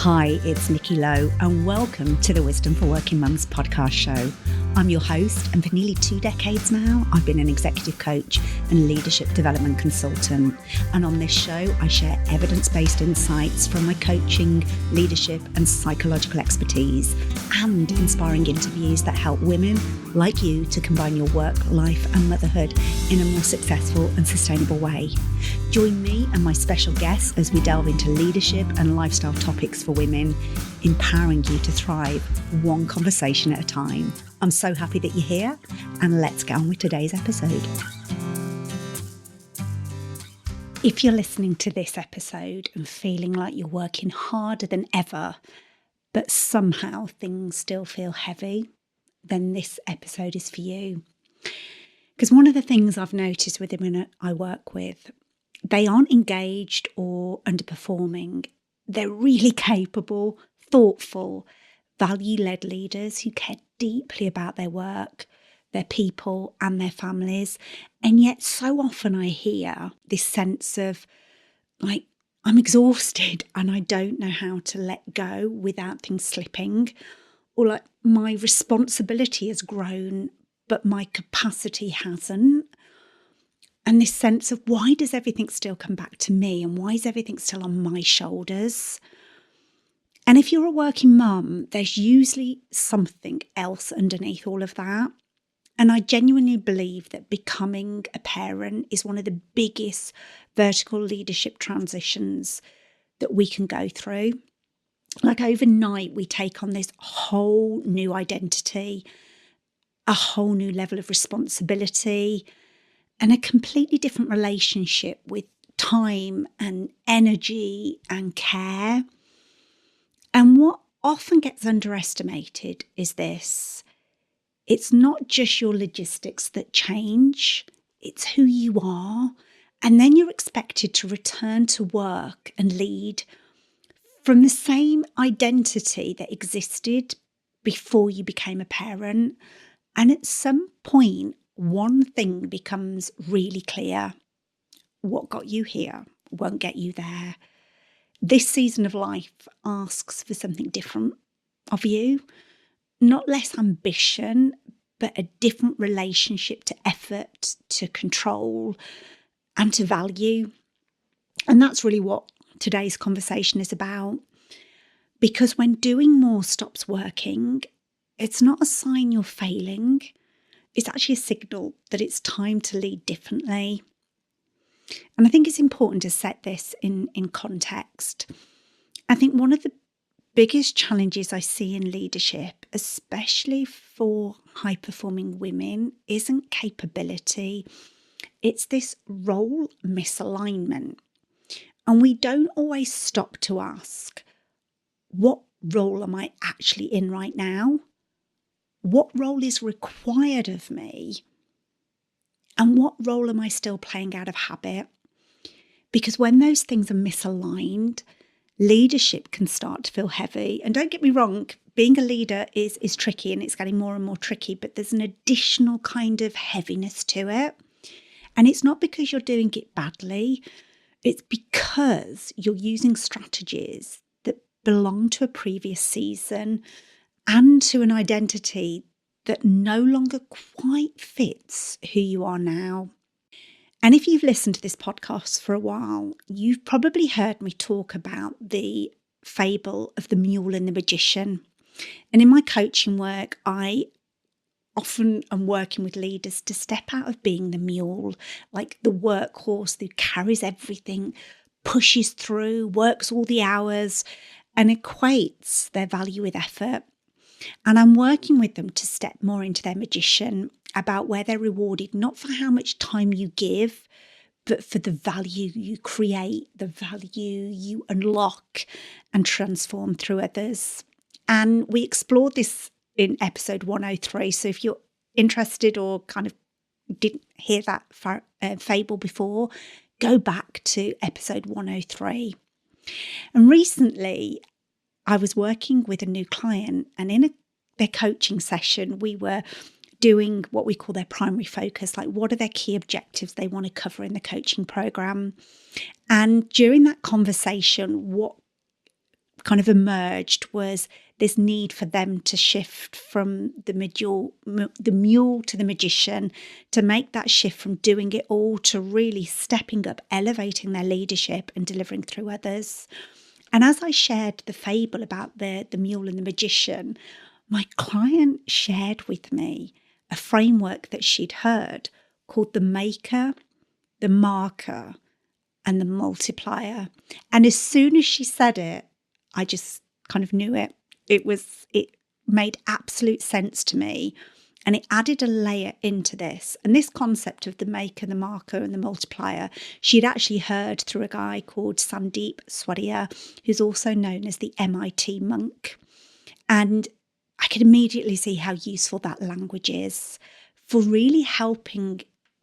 Hi, it's Nikki Lowe and welcome to the Wisdom for Working Mums podcast show. I'm your host, and for nearly 2 decades now, I've been an executive coach and leadership development consultant. And on this show, I share evidence-based insights from my coaching, leadership and psychological expertise, and inspiring interviews that help women like you to combine your work, life and motherhood in a more successful and sustainable way. Join me and my special guests as we delve into leadership and lifestyle topics for women, empowering you to thrive one conversation at a time. I'm so happy that you're here, and let's get on with today's episode. If you're listening to this episode and feeling like you're working harder than ever, but somehow things still feel heavy, then this episode is for you. Because one of the things I've noticed with the women I work with, they aren't engaged or underperforming. They're really capable, thoughtful, value-led leaders who care deeply about their work, their people and their families. And yet so often I hear this sense of like, I'm exhausted and I don't know how to let go without things slipping, or like my responsibility has grown, but my capacity hasn't. And this sense of why does everything still come back to me, and why is everything still on my shoulders? And if you're a working mum, there's usually something else underneath all of that. And I genuinely believe that becoming a parent is one of the biggest vertical leadership transitions that we can go through. Like overnight, we take on this whole new identity, a whole new level of responsibility, and a completely different relationship with time and energy and care. And what often gets underestimated is this. It's not just your logistics that change, it's who you are. And then you're expected to return to work and lead from the same identity that existed before you became a parent. And at some point, one thing becomes really clear. What got you here won't get you there. This season of life asks for something different of you, not less ambition, but a different relationship to effort, to control, and to value. And that's really what today's conversation is about. Because when doing more stops working, it's not a sign you're failing. It's actually a signal that it's time to lead differently. And I think it's important to set this in context. I think one of the biggest challenges I see in leadership, especially for high-performing women, isn't capability. It's this role misalignment. And we don't always stop to ask, what role am I actually in right now? What role is required of me? And what role am I still playing out of habit? Because when those things are misaligned, leadership can start to feel heavy. And don't get me wrong, being a leader is tricky, and it's getting more and more tricky, but there's an additional kind of heaviness to it. And it's not because you're doing it badly. It's because you're using strategies that belong to a previous season and to an identity that no longer quite fits who you are now. And if you've listened to this podcast for a while, you've probably heard me talk about the fable of the mule and the magician. And in my coaching work, I often am working with leaders to step out of being the mule, like the workhorse who carries everything, pushes through, works all the hours, and equates their value with effort. And I'm working with them to step more into their magician, about where they're rewarded, not for how much time you give, but for the value you create, the value you unlock and transform through others. And we explored this in episode 103. So if you're interested or kind of didn't hear that fable before, go back to episode 103. And recently, I was working with a new client, and in their coaching session, we were doing what we call their primary focus, like what are their key objectives they want to cover in the coaching program. And during that conversation, what kind of emerged was this need for them to shift from the mule to the magician, to make that shift from doing it all to really stepping up, elevating their leadership and delivering through others. And as I shared the fable about the mule and the magician, my client shared with me a framework that she'd heard called the maker, the marker, and the multiplier. And as soon as she said it, I just kind of knew it. It made absolute sense to me. And it added a layer into this. And this concept of the maker, the marker, and the multiplier, she'd actually heard through a guy called Sandeep Swadia, who's also known as the MIT monk. And I could immediately see how useful that language is for really helping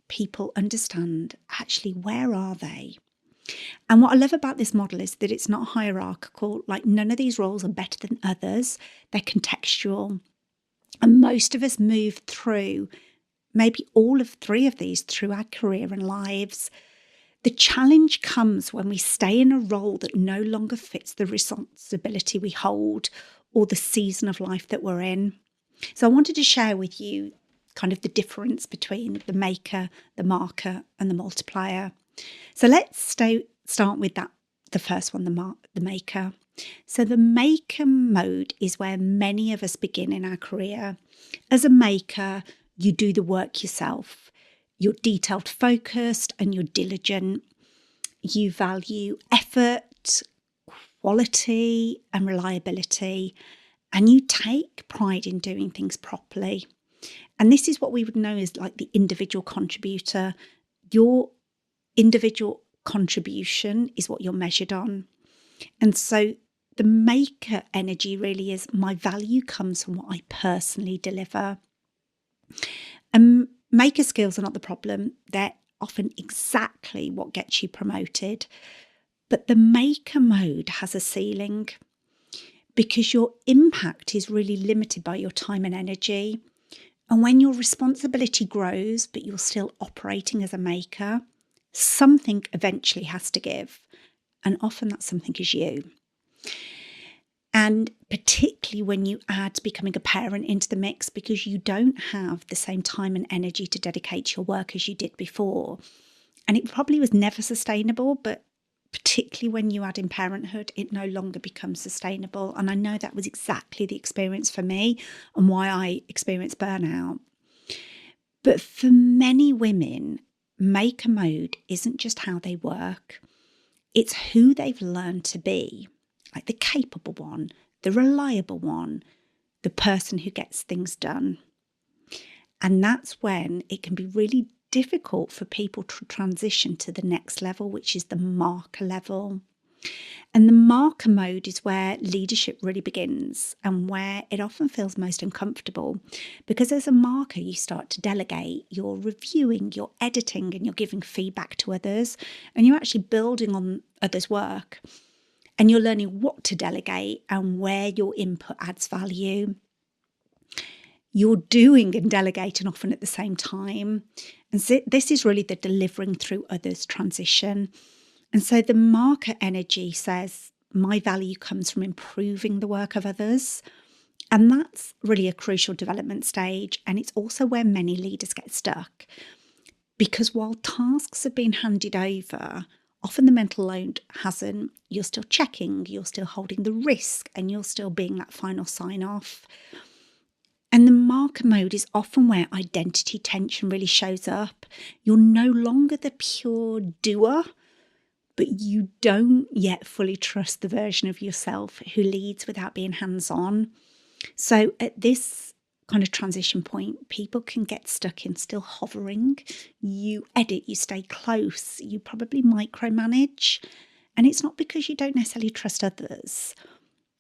people understand, actually, where are they? And what I love about this model is that it's not hierarchical. Like, none of these roles are better than others. They're contextual. And most of us move through maybe all of three of these through our career and lives. The challenge comes when we stay in a role that no longer fits the responsibility we hold or the season of life that we're in. So I wanted to share with you kind of the difference between the maker, the marker, and the multiplier. So let's start with that, the first one, the maker. So the maker mode is where many of us begin in our career. As a maker, you do the work yourself. You're detailed focused and you're diligent. You value effort, quality, and reliability. And you take pride in doing things properly. And this is what we would know as like the individual contributor. Your individual contribution is what you're measured on. And so the maker energy really is, my value comes from what I personally deliver. And maker skills are not the problem. They're often exactly what gets you promoted. But the maker mode has a ceiling because your impact is really limited by your time and energy. And when your responsibility grows, but you're still operating as a maker, something eventually has to give. And often that something is you. And particularly when you add becoming a parent into the mix, because you don't have the same time and energy to dedicate to your work as you did before. And it probably was never sustainable, but particularly when you add in parenthood, it no longer becomes sustainable. And I know that was exactly the experience for me and why I experienced burnout. But for many women, maker mode isn't just how they work. It's who they've learned to be, like the capable one, the reliable one, the person who gets things done. And that's when it can be really difficult for people to transition to the next level, which is the marker level. And the marker mode is where leadership really begins and where it often feels most uncomfortable, because as a marker, you start to delegate, you're reviewing, you're editing, and you're giving feedback to others, and you're actually building on others' work, and you're learning what to delegate and where your input adds value. You're doing and delegating often at the same time. And so this is really the delivering through others transition. And so the marker energy says, my value comes from improving the work of others. And that's really a crucial development stage. And it's also where many leaders get stuck. Because while tasks have been handed over, often the mental load hasn't. You're still checking, you're still holding the risk, and you're still being that final sign-off. And the marker mode is often where identity tension really shows up. You're no longer the pure doer, but you don't yet fully trust the version of yourself who leads without being hands-on. So at this kind of transition point, people can get stuck in still hovering. You edit, you stay close, you probably micromanage. And it's not because you don't necessarily trust others.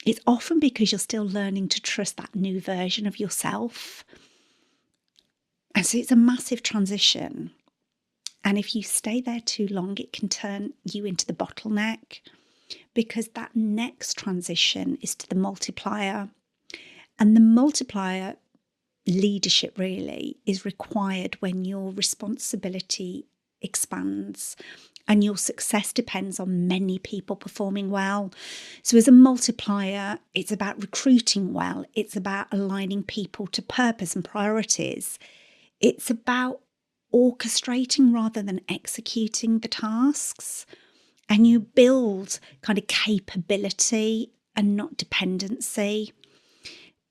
It's often because you're still learning to trust that new version of yourself. And so it's a massive transition. And if you stay there too long, it can turn you into the bottleneck, because that next transition is to the multiplier. And the multiplier leadership really is required when your responsibility expands. And your success depends on many people performing well. So as a multiplier, it's about recruiting well. It's about aligning people to purpose and priorities. It's about orchestrating rather than executing the tasks. And you build kind of capability and not dependency.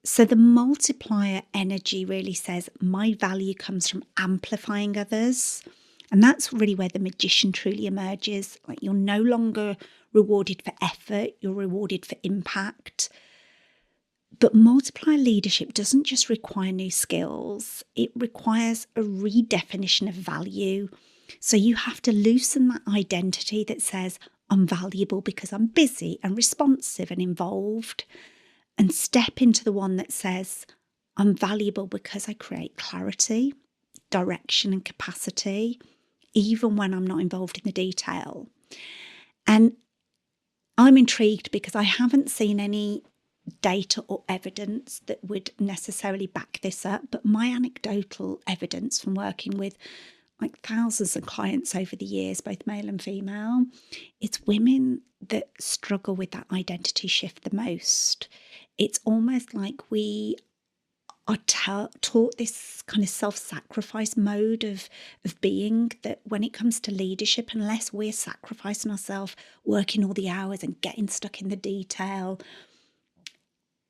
So the multiplier energy really says my value comes from amplifying others. And that's really where the magician truly emerges. Like, you're no longer rewarded for effort, you're rewarded for impact. But multiplier leadership doesn't just require new skills, it requires a redefinition of value. So you have to loosen that identity that says, I'm valuable because I'm busy and responsive and involved, and step into the one that says, I'm valuable because I create clarity, direction, and capacity, even when I'm not involved in the detail. And I'm intrigued because I haven't seen any data or evidence that would necessarily back this up, but my anecdotal evidence from working with like thousands of clients over the years, both male and female, it's women that struggle with that identity shift the most. It's almost like we are taught this kind of self-sacrifice mode of being, that when it comes to leadership, unless we're sacrificing ourselves, working all the hours and getting stuck in the detail,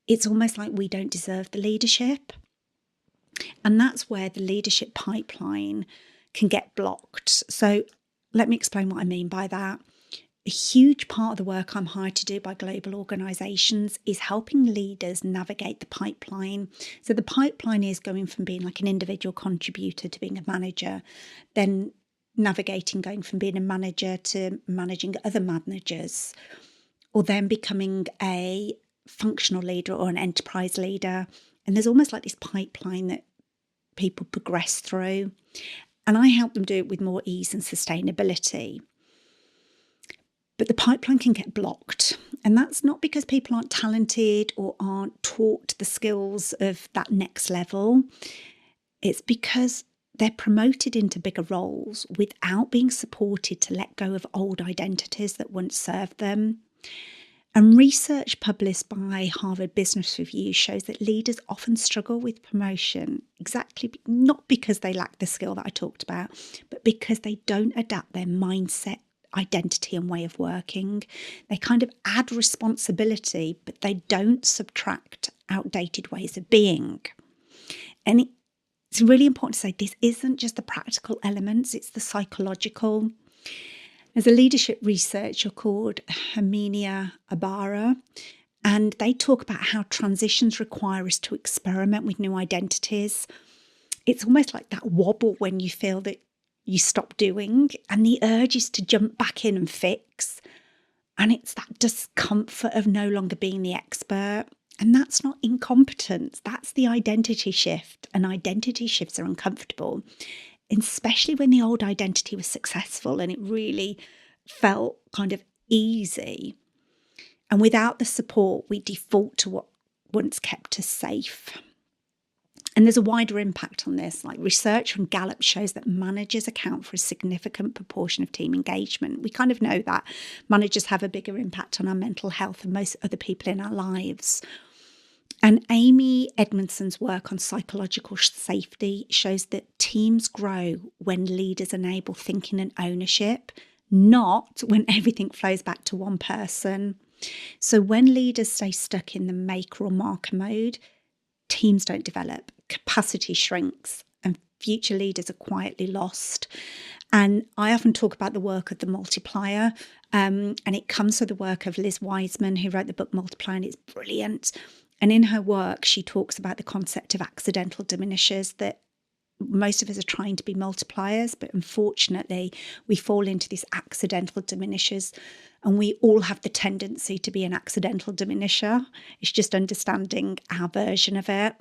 it's almost like we don't deserve the leadership. And that's where the leadership pipeline can get blocked. So let me explain what I mean by that. A huge part of the work I'm hired to do by global organisations is helping leaders navigate the pipeline. So the pipeline is going from being like an individual contributor to being a manager, then navigating going from being a manager to managing other managers, or then becoming a functional leader or an enterprise leader. And there's almost like this pipeline that people progress through. And I help them do it with more ease and sustainability. But the pipeline can get blocked. And that's not because people aren't talented or aren't taught the skills of that next level. It's because they're promoted into bigger roles without being supported to let go of old identities that once served them. And research published by Harvard Business Review shows that leaders often struggle with promotion, exactly not because they lack the skill that I talked about, but because they don't adapt their mindset, identity, and way of working. They kind of add responsibility, but they don't subtract outdated ways of being. And it's really important to say this isn't just the practical elements, it's the psychological. There's a leadership researcher called Herminia Ibarra, and they talk about how transitions require us to experiment with new identities. It's almost like that wobble when you feel that you stop doing, and the urge is to jump back in and fix. And it's that discomfort of no longer being the expert. And that's not incompetence, that's the identity shift. And identity shifts are uncomfortable, especially when the old identity was successful and it really felt kind of easy. And without the support, we default to what once kept us safe. And there's a wider impact on this. Like, research from Gallup shows that managers account for a significant proportion of team engagement. We kind of know that managers have a bigger impact on our mental health than most other people in our lives. And Amy Edmondson's work on psychological safety shows that teams grow when leaders enable thinking and ownership, not when everything flows back to one person. So when leaders stay stuck in the maker or marker mode, teams don't develop, capacity shrinks, and future leaders are quietly lost. And I often talk about the work of the multiplier, and it comes from the work of Liz Wiseman, who wrote the book Multiplier, and it's brilliant. And in her work, she talks about the concept of accidental diminishers, that most of us are trying to be multipliers, but unfortunately, we fall into these accidental diminishers, and we all have the tendency to be an accidental diminisher. It's just understanding our version of it.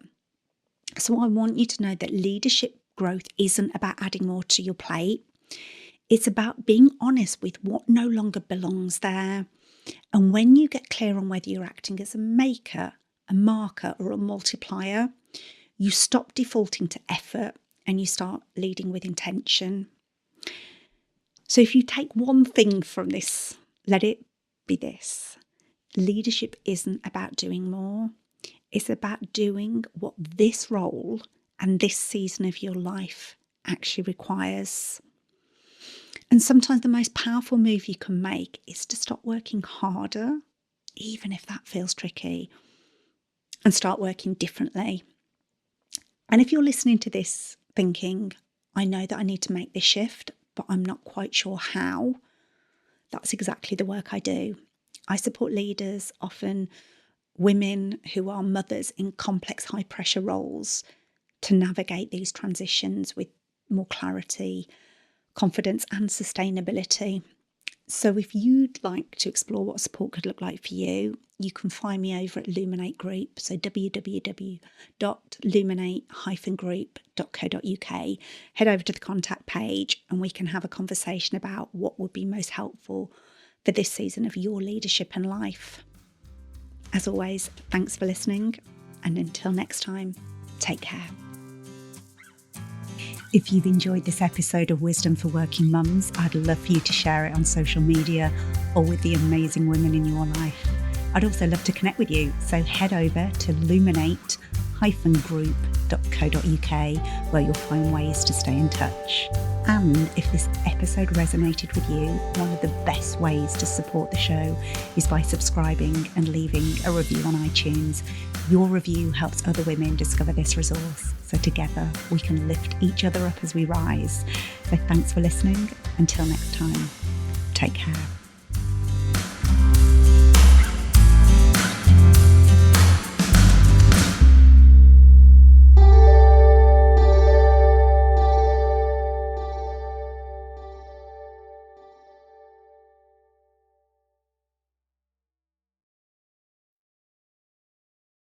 So I want you to know that leadership growth isn't about adding more to your plate. It's about being honest with what no longer belongs there. And when you get clear on whether you're acting as a maker, a marker, or a multiplier, you stop defaulting to effort and you start leading with intention. So if you take one thing from this, let it be this. Leadership isn't about doing more. It's about doing what this role and this season of your life actually requires. And sometimes the most powerful move you can make is to stop working harder, even if that feels tricky, and start working differently. And if you're listening to this thinking, I know that I need to make this shift, but I'm not quite sure how, that's exactly the work I do. I support leaders, often women who are mothers in complex high pressure roles, to navigate these transitions with more clarity, confidence and sustainability. So if you'd like to explore what support could look like for you, you can find me over at Luminate Group, so www.luminate-group.co.uk. Head over to the contact page and we can have a conversation about what would be most helpful for this season of your leadership and life. As always, thanks for listening, and until next time, take care. If you've enjoyed this episode of Wisdom for Working Mums, I'd love for you to share it on social media or with the amazing women in your life. I'd also love to connect with you, so head over to luminate-group.co.uk where you'll find ways to stay in touch. And if this episode resonated with you, one of the best ways to support the show is by subscribing and leaving a review on iTunes. Your review helps other women discover this resource, so together we can lift each other up as we rise. So thanks for listening. Until next time, take care.